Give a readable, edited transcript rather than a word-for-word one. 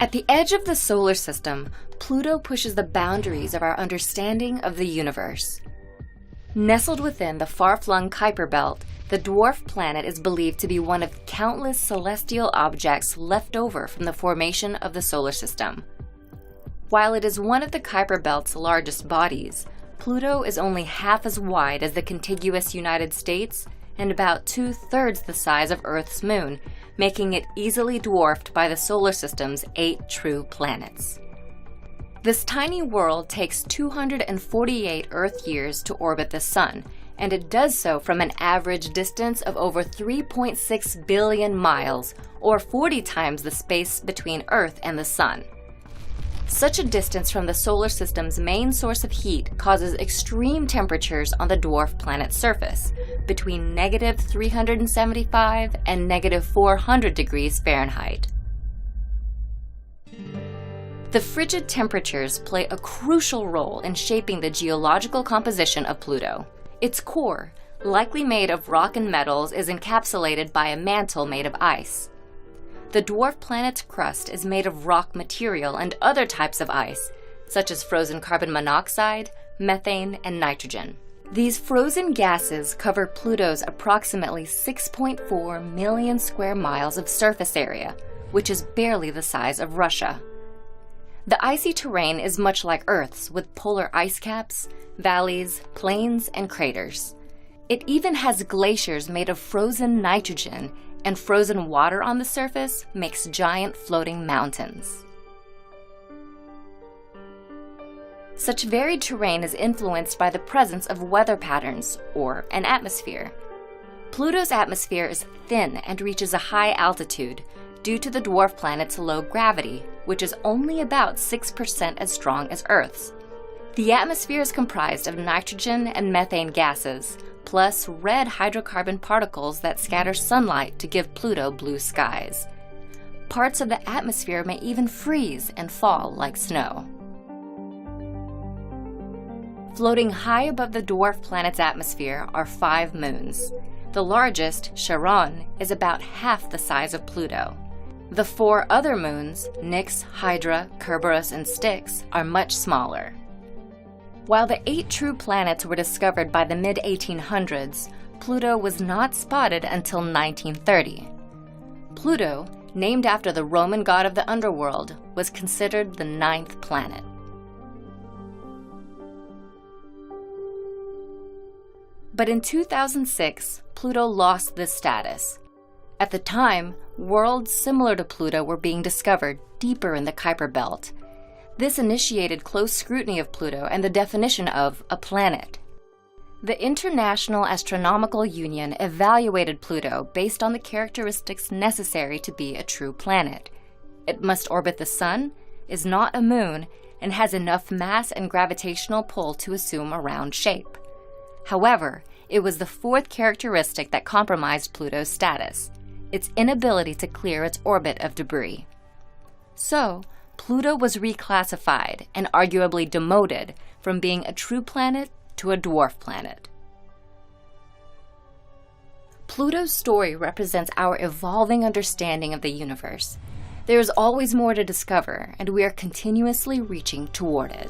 At the edge of the solar system, Pluto pushes the boundaries of our understanding of the universe. Nestled within the far-flung Kuiper Belt, the Dwarf Planet is believed to be one of countless celestial objects left over from the formation of the solar system. While it is one of the Kuiper Belt's largest bodies, Pluto is only half as wide as the contiguous United States and about 2/3 the size of Earth's moon, making it easily dwarfed by the solar system's 8 true planets. This tiny world takes 248 Earth years to orbit the Sun, and it does so from an average distance of over 3.6 billion miles, or 40 times the space between Earth and the Sun. Such a distance from the solar system's main source of heat causes extreme temperatures on the dwarf planet's surface, between -375 and -400 degrees Fahrenheit. The frigid temperatures play a crucial role in shaping the geological composition of Pluto. Its core, likely made of rock and metals, is encapsulated by a mantle made of ice. The dwarf planet's crust is made of rock material and other types of ice, such as frozen carbon monoxide, methane, and nitrogen. These frozen gases cover Pluto's approximately 6.4 million square miles of surface area, which is barely the size of Russia. The icy terrain is much like Earth's, with polar ice caps, valleys, plains, and craters. It even has glaciers made of frozen nitrogen, and frozen water on the surface makes giant floating mountains. Such varied terrain is influenced by the presence of weather patterns, or an atmosphere. Pluto's atmosphere is thin and reaches a high altitude due to the dwarf planet's low gravity, which is only about 6% as strong as Earth's. The atmosphere is comprised of nitrogen and methane gases, plus red hydrocarbon particles that scatter sunlight to give Pluto blue skies. Parts of the atmosphere may even freeze and fall like snow. Floating high above the dwarf planet's atmosphere are 5 moons. The largest, Charon, is about half the size of Pluto. The 4 other moons, Nix, Hydra, Kerberos, and Styx, are much smaller. While the 8 true planets were discovered by the mid-1800s, Pluto was not spotted until 1930. Pluto, named after the Roman god of the underworld, was considered the 9th planet. But in 2006, Pluto lost this status. At the time, worlds similar to Pluto were being discovered deeper in the Kuiper Belt. This initiated close scrutiny of Pluto and the definition of a planet. The International Astronomical Union evaluated Pluto based on the characteristics necessary to be a true planet. It must orbit the Sun, is not a moon, and has enough mass and gravitational pull to assume a round shape. However, it was the 4th characteristic that compromised Pluto's status: its inability to clear its orbit of debris. So, Pluto was reclassified and arguably demoted from being a true planet to a dwarf planet. Pluto's story represents our evolving understanding of the universe. There is always more to discover, and we are continuously reaching toward it.